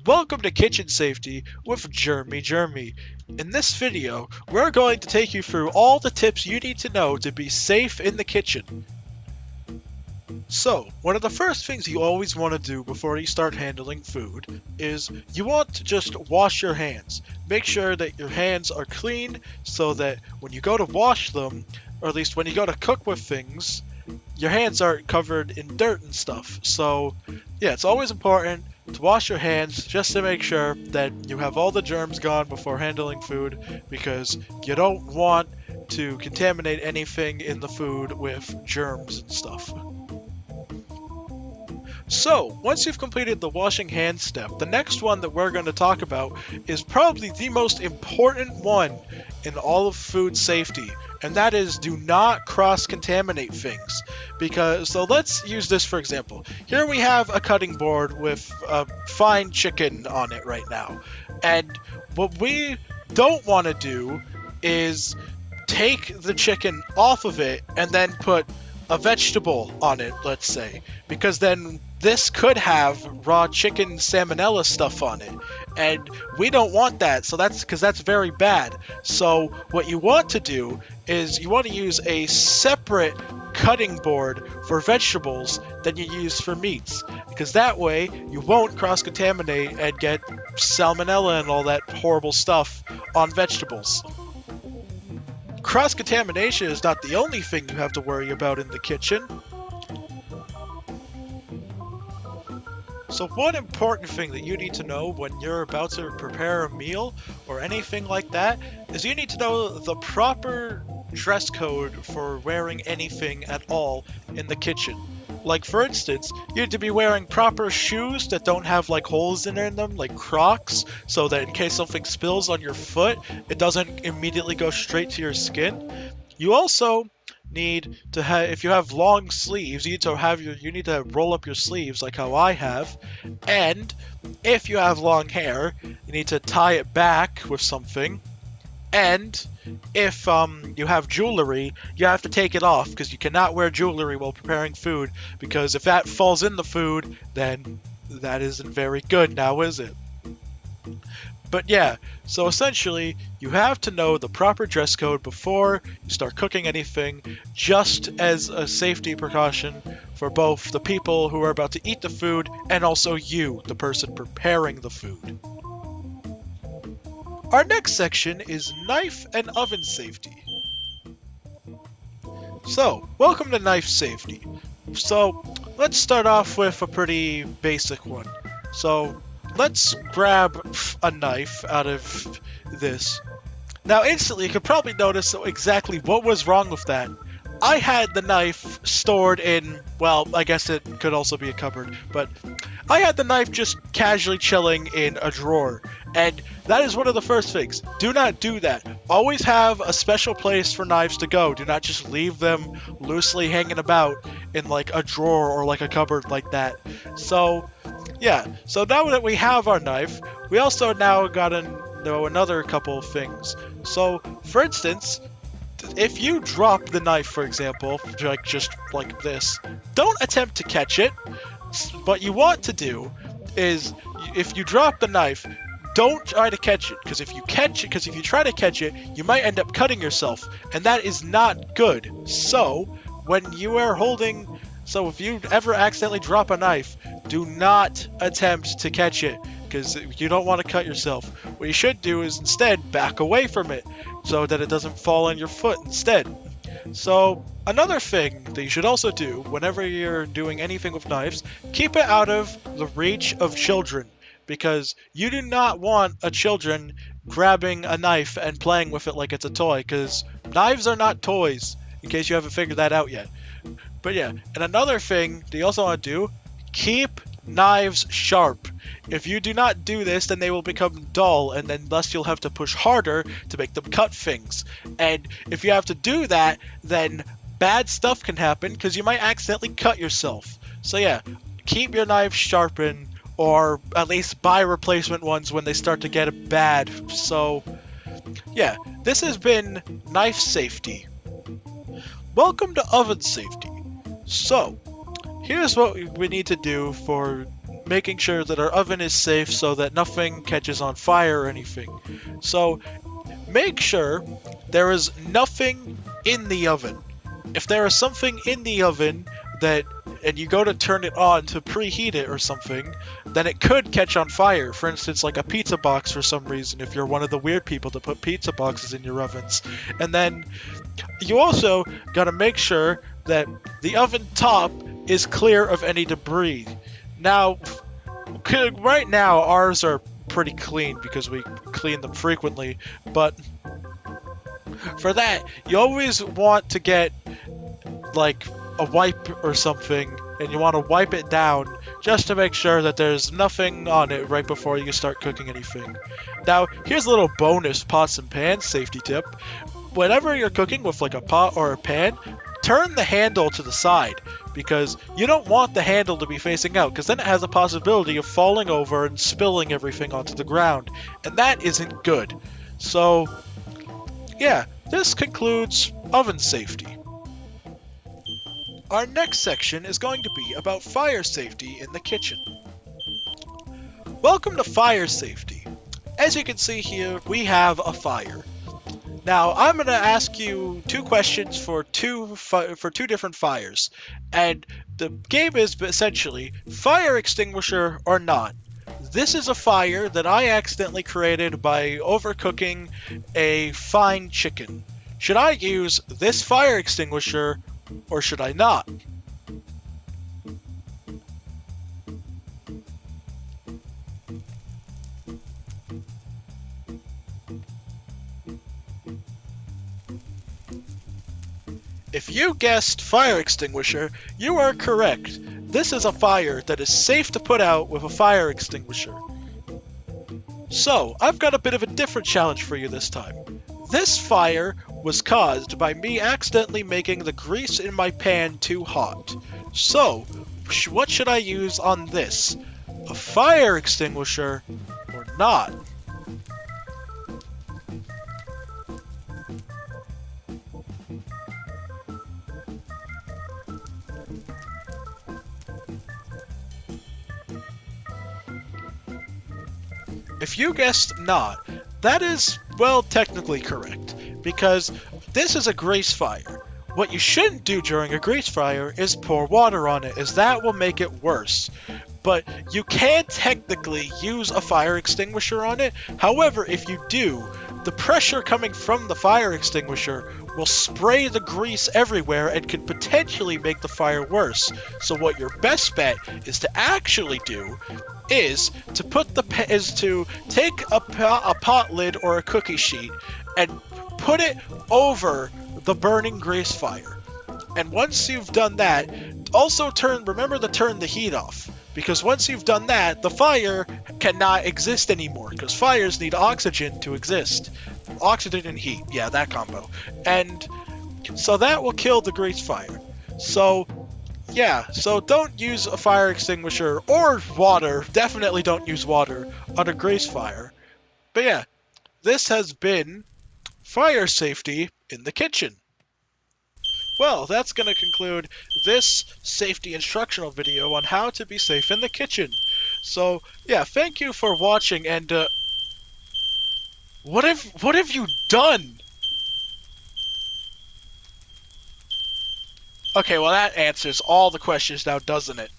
Welcome to Kitchen Safety with Jeremy. In this video, we're going to take you through all the tips you need to know to be safe in the kitchen. So, one of the first things you always want to do before you start handling food is you want to just wash your hands. Make sure that your hands are clean so that when you go to wash them, or at least when you go to cook with things, your hands aren't covered in dirt and stuff. So, yeah, it's always important to wash your hands just to make sure that you have all the germs gone before handling food, because you don't want to contaminate anything in the food with germs and stuff. So, once you've completed the washing hands step, the next one that we're going to talk about is probably the most important one in all of food safety, and that is do not cross-contaminate things. So let's use this for example. Here we have a cutting board with a fine chicken on it right now, and what we don't want to do is take the chicken off of it and then put a vegetable on it, let's say, because then this could have raw chicken salmonella stuff on it, and we don't want that. So that's very bad. So what you want to do is you want to use a separate cutting board for vegetables than you use for meats, because that way you won't cross-contaminate and get salmonella and all that horrible stuff on vegetables. Cross-contamination is not the only thing you have to worry about in the kitchen. So one important thing that you need to know when you're about to prepare a meal or anything like that is you need to know the proper dress code for wearing anything at all in the kitchen. Like, for instance, you need to be wearing proper shoes that don't have like holes in them, like Crocs, so that in case something spills on your foot, it doesn't immediately go straight to your skin. You also need to have, if you have long sleeves, you need to roll up your sleeves like how I have. And if you have long hair, you need to tie it back with something. And if you have jewelry, you have to take it off, because you cannot wear jewelry while preparing food, because if that falls in the food, then that isn't very good now, is it? But yeah, so essentially, you have to know the proper dress code before you start cooking anything, just as a safety precaution for both the people who are about to eat the food and also you, the person preparing the food. Our next section is knife and oven safety. So, welcome to knife safety. So, let's start off with a pretty basic one. So, let's grab a knife out of this. Now, instantly, you could probably notice exactly what was wrong with that. I had the knife stored in, well, I guess it could also be a cupboard, but I had the knife just casually chilling in a drawer. And that is one of the first things. Do not do that. Always have a special place for knives to go. Do not just leave them loosely hanging about in like a drawer or like a cupboard like that. So, yeah. So now that we have our knife, we also now gotta know another couple of things. So, for instance, if you drop the knife, for example, just like this, don't attempt to catch it. What you want to do is, if you drop the knife, don't try to catch it, because if you try to catch it, you might end up cutting yourself, and that is not good. So, when you are if you ever accidentally drop a knife, do not attempt to catch it, because you don't want to cut yourself. What you should do is instead back away from it, so that it doesn't fall on your foot instead. So, another thing that you should also do whenever you're doing anything with knives, keep it out of the reach of children, because you do not want a children grabbing a knife and playing with it like it's a toy, because knives are not toys, in case you haven't figured that out yet. But yeah, and another thing that you also want to do, keep knives sharp. If you do not do this, then they will become dull, and then thus you'll have to push harder to make them cut things. And if you have to do that, then bad stuff can happen, because you might accidentally cut yourself. So yeah, keep your knives sharpened, or at least buy replacement ones when they start to get bad. So yeah, this has been knife safety. Welcome to oven safety. So, here's what we need to do for making sure that our oven is safe so that nothing catches on fire or anything. So make sure there is nothing in the oven. If there is something in the oven and you go to turn it on to preheat it or something, then it could catch on fire. For instance, like a pizza box for some reason, if you're one of the weird people to put pizza boxes in your ovens. And then you also gotta make sure that the oven top is clear of any debris. Now, right now ours are pretty clean because we clean them frequently, but for that, you always want to get like a wipe or something, and you want to wipe it down just to make sure that there's nothing on it right before you start cooking anything. Now, here's a little bonus pots and pans safety tip. Whenever you're cooking with like a pot or a pan, turn the handle to the side, because you don't want the handle to be facing out, because then it has a possibility of falling over and spilling everything onto the ground, and that isn't good. So, yeah, this concludes oven safety. Our next section is going to be about fire safety in the kitchen. Welcome to fire safety. As you can see here, we have a fire. Now, I'm going to ask you two questions for two different fires, and the game is essentially fire extinguisher or not. This is a fire that I accidentally created by overcooking a fine chicken. Should I use this fire extinguisher or should I not? If you guessed fire extinguisher, you are correct. This is a fire that is safe to put out with a fire extinguisher. So, I've got a bit of a different challenge for you this time. This fire was caused by me accidentally making the grease in my pan too hot. So, what should I use on this? A fire extinguisher or not? If you guessed not, that is, well, technically correct, because this is a grease fire. What you shouldn't do during a grease fire is pour water on it, as that will make it worse. But you can technically use a fire extinguisher on it. However, if you do, the pressure coming from the fire extinguisher will spray the grease everywhere and could potentially make the fire worse. So what your best bet is to actually do is to take a pot lid or a cookie sheet and put it over the burning grease fire. And once you've done that, also remember to turn the heat off, because once you've done that, the fire cannot exist anymore, because fires need oxygen to exist. Oxygen and heat, yeah, that combo. And so that will kill the grease fire. So yeah, so don't use a fire extinguisher or water. Definitely don't use water on a grease fire. But yeah, this has been fire safety in the kitchen. Well, that's going to conclude this safety instructional video on how to be safe in the kitchen. So, yeah, thank you for watching, and, what have you done? Okay, well that answers all the questions now, doesn't it?